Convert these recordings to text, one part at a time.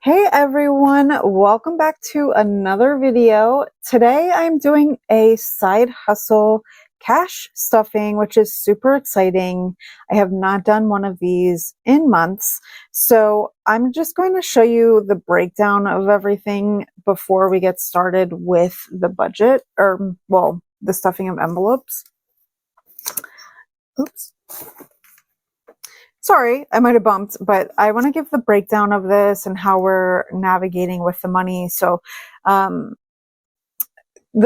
Hey everyone, welcome back to another video. Today I'm doing a side hustle cash stuffing, which is super exciting. I have not done one of these in months, so I'm just going to show you the breakdown of everything before we get started with the budget, or well, the stuffing of envelopes. Oops. Sorry, I might have bumped, but I want to give the breakdown of this and how we're navigating with the money. So, the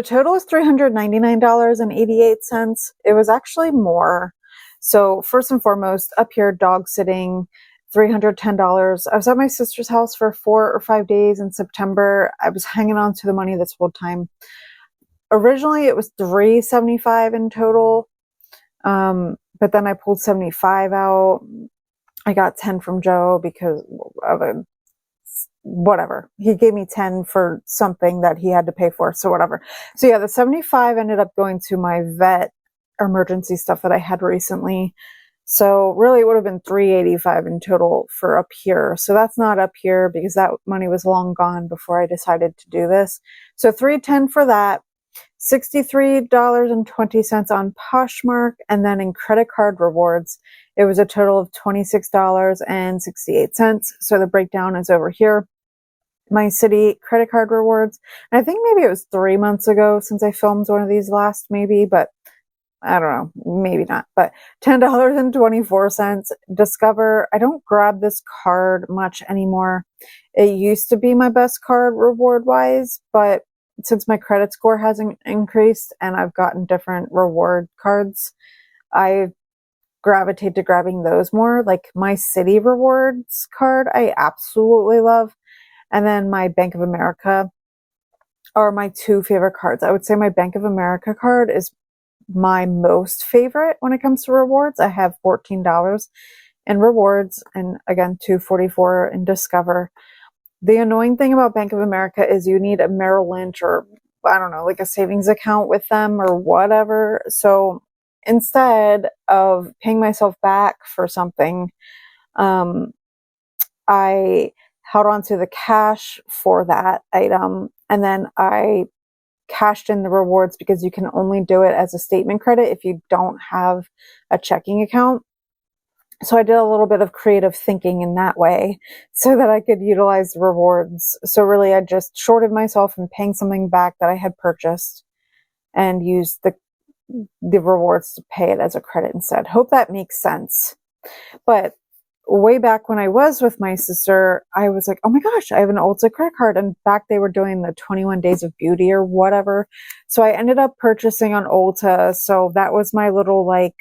total is $399.88. It was actually more. So, first and foremost, up here, dog sitting, $310. I was at my sister's house for 4 or 5 days in September. I was hanging on to the money this whole time. Originally, it was $375 in total. But then I pulled 75 out. I got 10 from Joe because of whatever. He gave me 10 for something that he had to pay for. So whatever. So yeah, the 75 ended up going to my vet emergency stuff that I had recently. So really it would have been 385 in total for up here. So that's not up here because that money was long gone before I decided to do this. So 310 for that. $63.20 on Poshmark, and then in credit card rewards, it was a total of $26.68. So the breakdown is over here. My city credit card rewards, and I think maybe it was 3 months ago since I filmed one of these last, maybe, but I don't know, maybe not, but $10.24. Discover, I don't grab this card much anymore. It used to be my best card reward wise, but since my credit score hasn't increased and I've gotten different reward cards, I gravitate to grabbing those more. Like my city rewards card, I absolutely love. And then my Bank of America are my two favorite cards. I would say my Bank of America card is my most favorite when it comes to rewards. I have $14 in rewards and again, $244 in Discover. The annoying thing about Bank of America is you need a Merrill Lynch or, I don't know, like a savings account with them or whatever. So instead of paying myself back for something, I held on to the cash for that item, and then I cashed in the rewards because you can only do it as a statement credit if you don't have a checking account. So I did a little bit of creative thinking in that way so that I could utilize the rewards. So really I just shorted myself in paying something back that I had purchased and used the rewards to pay it as a credit instead. Hope that makes sense. But way back when I was with my sister, I was like, oh my gosh, I have an Ulta credit card. And back they were doing the 21 days of beauty or whatever. So I ended up purchasing on Ulta. So that was my little like,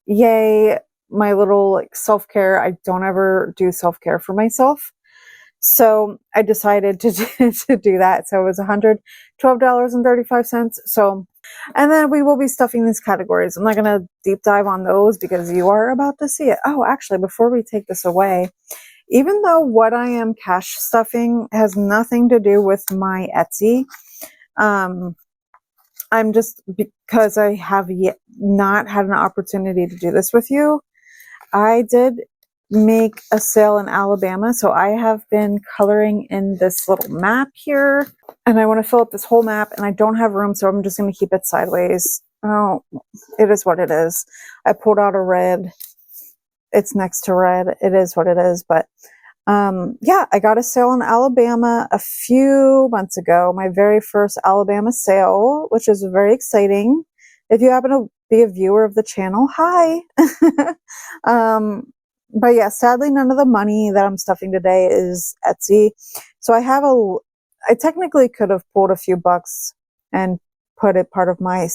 yay, my little like self-care. I don't ever do self-care for myself. So I decided to do that. So it was $112.35. So, and then we will be stuffing these categories. I'm not going to deep dive on those because you are about to see it. Oh, actually, before we take this away, even though what I am cash stuffing has nothing to do with my Etsy, I'm just, because I have yet not had an opportunity to do this with you, I did make a sale in Alabama. So I have been coloring in this little map here and I want to fill up this whole map and I don't have room. So I'm just going to keep it sideways. Oh, it is what it is. I pulled out a red. It's next to red. It is what it is. But yeah, I got a sale in Alabama a few months ago. My very first Alabama sale, which is very exciting. If you happen to be a viewer of the channel, hi. But yeah, sadly, none of the money that I'm stuffing today is Etsy. So I technically could have pulled a few bucks and put it part of my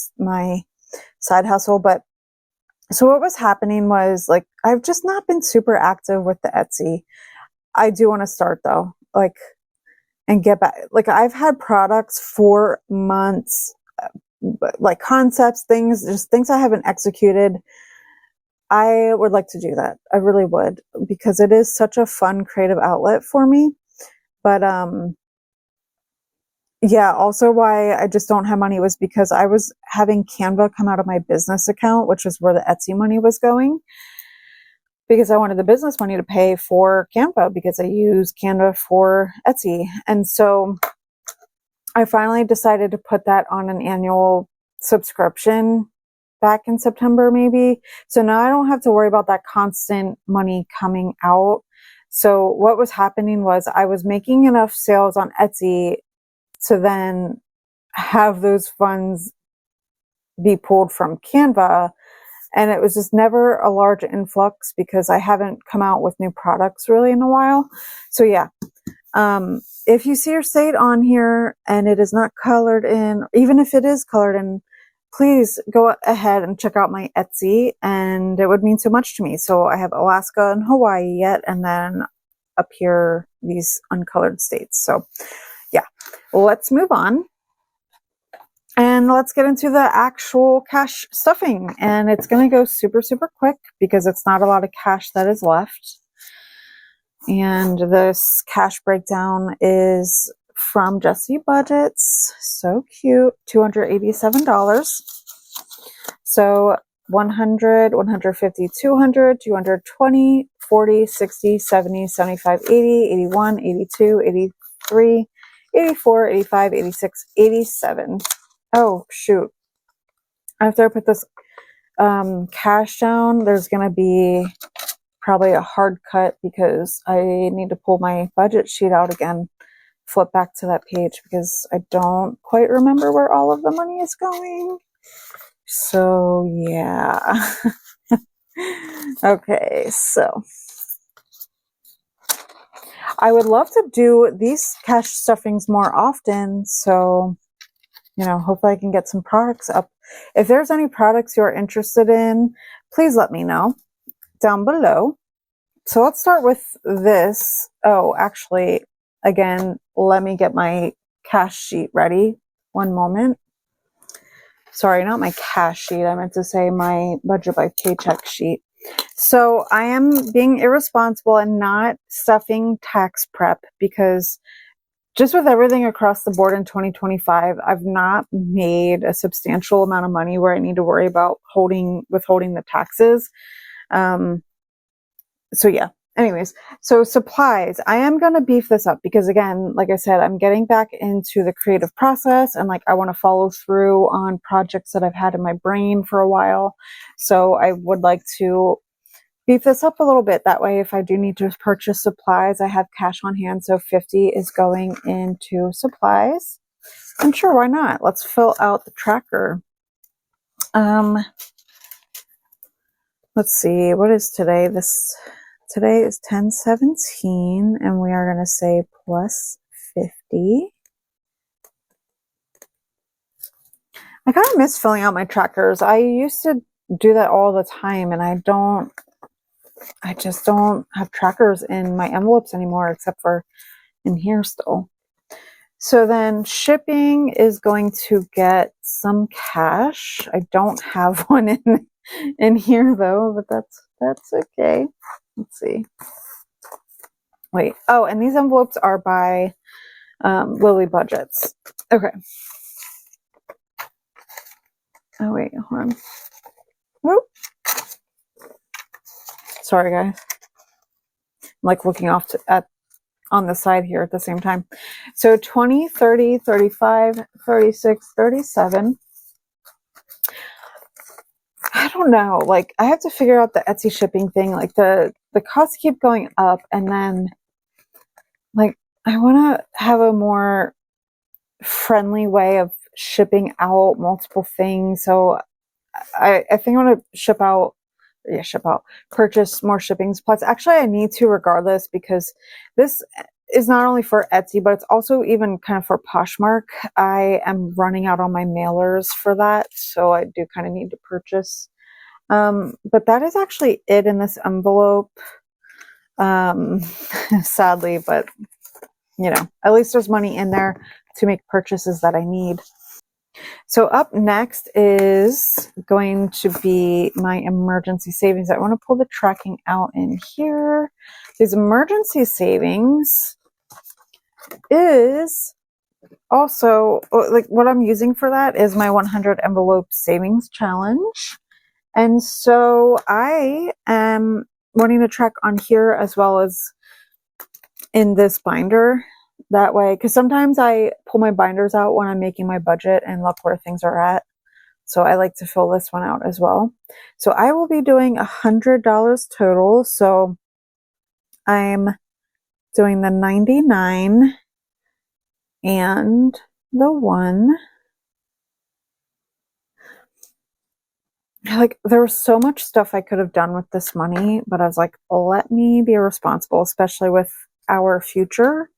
side hustle. But so what was happening was like, I've just not been super active with the Etsy. I do want to start though, like, and get back. Like I've had products for months, like concepts, things, just things I haven't executed. I would like to do that. I really would, because it is such a fun creative outlet for me. But, yeah, also why I just don't have money was because I was having Canva come out of my business account, which is where the Etsy money was going. because I wanted the business money to pay for Canva because I use Canva for Etsy. And so I finally decided to put that on an annual subscription back in September, maybe. So now I don't have to worry about that constant money coming out. So what was happening was I was making enough sales on Etsy to then have those funds be pulled from Canva. And it was just never a large influx because I haven't come out with new products really in a while. So yeah, if you see your state on here and it is not colored in, even if it is colored in, please go ahead and check out my Etsy, and it would mean so much to me. So I have Alaska and Hawaii yet, and then up here, these uncolored states. So yeah, let's move on. And let's get into the actual cash stuffing. And it's going to go super, super quick because it's not a lot of cash that is left. And this cash breakdown is from Jessie Budgets. So cute. $287. So 100, 150, 200, 220, 40, 60, 70, 75, 80, 81, 82, 83, 84, 85, 86, 87. Oh, shoot. After I put this cash down, there's going to be probably a hard cut because I need to pull my budget sheet out again, flip back to that page because I don't quite remember where all of the money is going. So, yeah. Okay, so I would love to do these cash stuffings more often, so hopefully I can get some products up. If there's any products you're interested in, please let me know down below. So let's start with this. Oh, actually, again, let me get my cash sheet ready. One moment. Sorry, not my cash sheet. I meant to say my budget by paycheck sheet. So I am being irresponsible and not stuffing tax prep because just with everything across the board in 2025, I've not made a substantial amount of money where I need to worry about withholding the taxes. So yeah, anyways, so supplies, I am going to beef this up because again, like I said, I'm getting back into the creative process and I want to follow through on projects that I've had in my brain for a while. So I would like to beef this up a little bit. That way, if I do need to purchase supplies, I have cash on hand. So 50 is going into supplies. I'm sure, why not? Let's fill out the tracker. Let's see, what is today? Today is 10/17, and we are going to say plus 50. I kind of miss filling out my trackers. I used to do that all the time, and I just don't have trackers in my envelopes anymore, except for in here still. So then shipping is going to get some cash. I don't have one in here though, but that's okay. Let's see. Wait. Oh, and these envelopes are by Lily Budgets. Okay. Oh wait, hold on. Whoop. Sorry, guys. I'm looking off on the side here at the same time. So 20, 30, 35, 36, 37. I don't know. I have to figure out the Etsy shipping thing. The costs keep going up, and then I want to have a more friendly way of shipping out multiple things. So I think I want to purchase more shipping supplies. Actually, I need to regardless because this is not only for Etsy, but it's also even kind of for Poshmark. I am running out on my mailers for that, so I do kind of need to purchase. But that is actually it in this envelope. Sadly, but at least there's money in there to make purchases that I need. So up next is going to be my emergency savings. I want to pull the tracking out in here. These emergency savings is also what I'm using for that is my 100 envelope savings challenge. And so I am wanting to track on here as well as in this binder. That way, because sometimes I pull my binders out when I'm making my budget and look where things are at. So I like to fill this one out as well. So I will be doing $100 total. So I'm doing the 99 and the 1. Like, there was so much stuff I could have done with this money, but I was like, let me be responsible, especially with our future.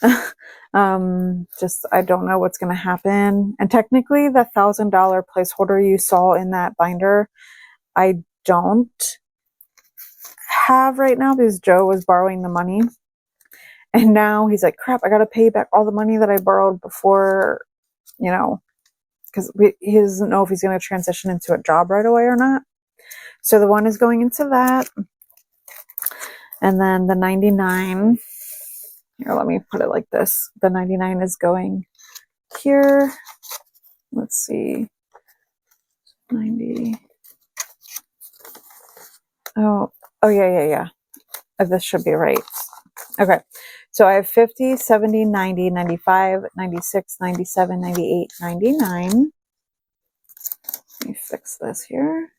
Just, I don't know what's going to happen. And technically the $1,000 placeholder you saw in that binder, I don't have right now because Joe was borrowing the money. And now he's like, crap, I got to pay back all the money that I borrowed before, you know, because he doesn't know if he's going to transition into a job right away or not. So the 1 is going into that. And then the 99, here, let me put it like this. The 99 is going here. Let's see. 90. Oh, yeah. This should be right. Okay. So I have 50, 70, 90, 95, 96, 97, 98, 99. Let me fix this here.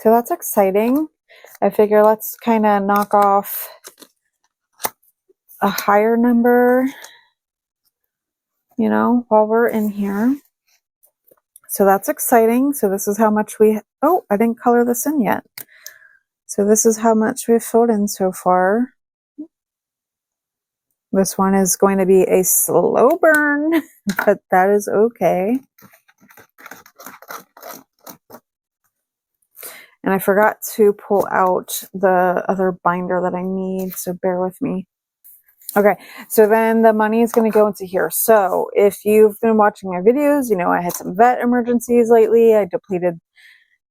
So that's exciting. I figure let's kind of knock off a higher number, you know, while we're in here. So that's exciting. So this is how much oh, I didn't color this in yet. So this is how much we've filled in so far. This one is going to be a slow burn, but that is okay. And I forgot to pull out the other binder that I need, so bear with me. Okay, so then the money is going to go into here. So if you've been watching my videos, you know I had some vet emergencies lately. I depleted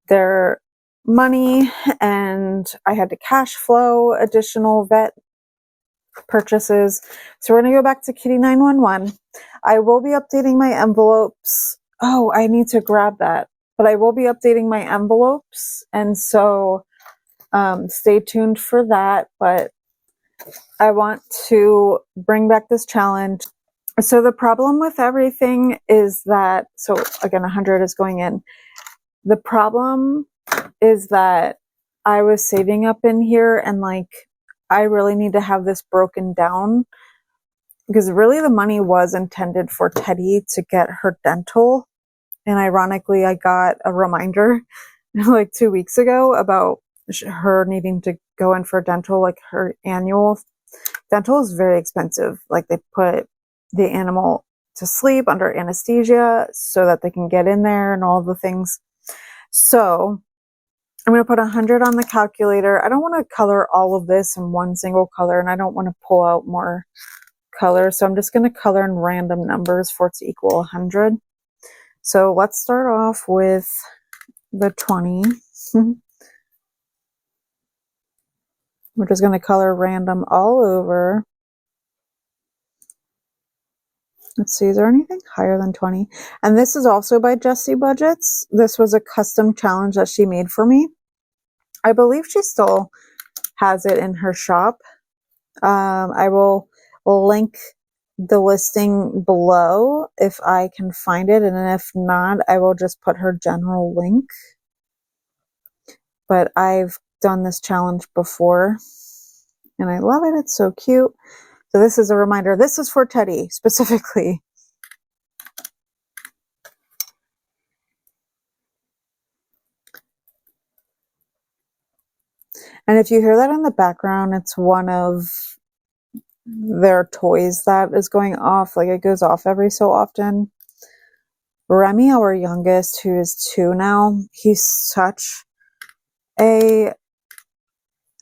their money and I had to cash flow additional vet purchases. So we're going to go back to Kitty 911. I will be updating my envelopes. Oh, I need to grab that. But I will be updating my envelopes. And so stay tuned for that. But I want to bring back this challenge. So the problem with everything is that, so again, 100 is going in. The problem is that I was saving up in here and like, I really need to have this broken down because really the money was intended for Teddy to get her dental. And ironically, I got a reminder like 2 weeks ago about her needing to go in for dental, like her annual dental is very expensive. Like they put the animal to sleep under anesthesia so that they can get in there and all the things. So I'm going to put 100 on the calculator. I don't want to color all of this in one single color, and I don't want to pull out more color. So I'm just going to color in random numbers for it to equal 100. So let's start off with the 20. We're just going to color random all over. Let's see, is there anything higher than 20? And this is also by Jessie Budgets. This was a custom challenge that she made for me. I believe she still has it in her shop. I will link the listing below if I can find it, and if not, I will just put her general link. But I've done this challenge before and I love it. It's so cute. So this is a reminder. This is for Teddy specifically. And if you hear that in the background, it's one of their toys that is going off. Like it goes off every so often. Remy, our youngest, who is 2 now, he's such an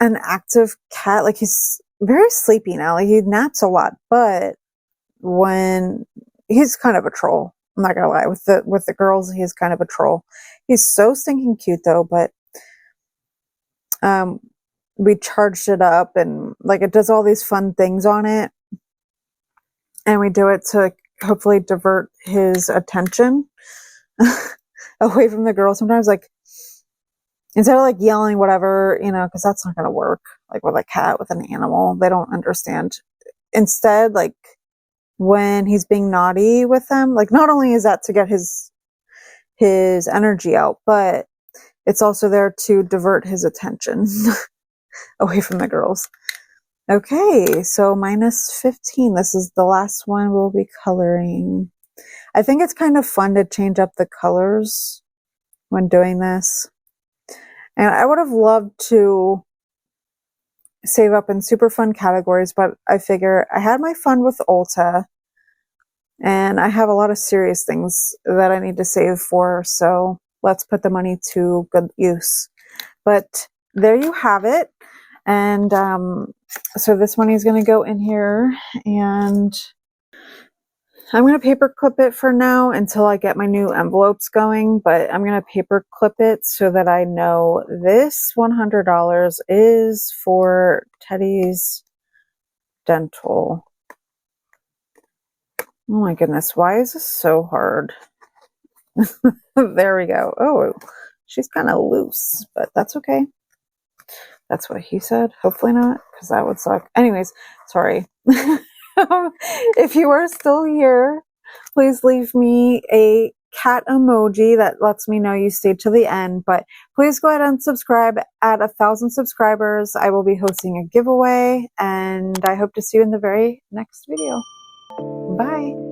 active cat. Like he's very sleepy now. Like he naps a lot, but when he's kind of a troll, I'm not gonna lie. With the girls, he's kind of a troll. He's so stinking cute though, but we charged it up and like it does all these fun things on it, and we do it to hopefully divert his attention away from the girl. Sometimes like instead of like yelling whatever, you know, because that's not going to work. Like with a cat, with an animal, they don't understand. Instead, like when he's being naughty with them, like not only is that to get his energy out, but it's also there to divert his attention away from the girls. Okay, so minus 15. This is the last one we'll be coloring. I think it's kind of fun to change up the colors when doing this. And I would have loved to save up in super fun categories, but I figure I had my fun with Ulta and I have a lot of serious things that I need to save for, so let's put the money to good use. But there you have it. And so this money is going to go in here, and I'm going to paper clip it for now until I get my new envelopes going, but I'm going to paper clip it so that I know this $100 is for Teddy's dental. Oh my goodness, why is this so hard? There we go. Oh, she's kind of loose, but that's okay. That's what he said. Hopefully not, because that would suck. Anyways, sorry. If you are still here, please leave me a cat emoji that lets me know you stayed to the end. But please go ahead and subscribe. At 1,000 subscribers, I will be hosting a giveaway, and I hope to see you in the very next video. Bye.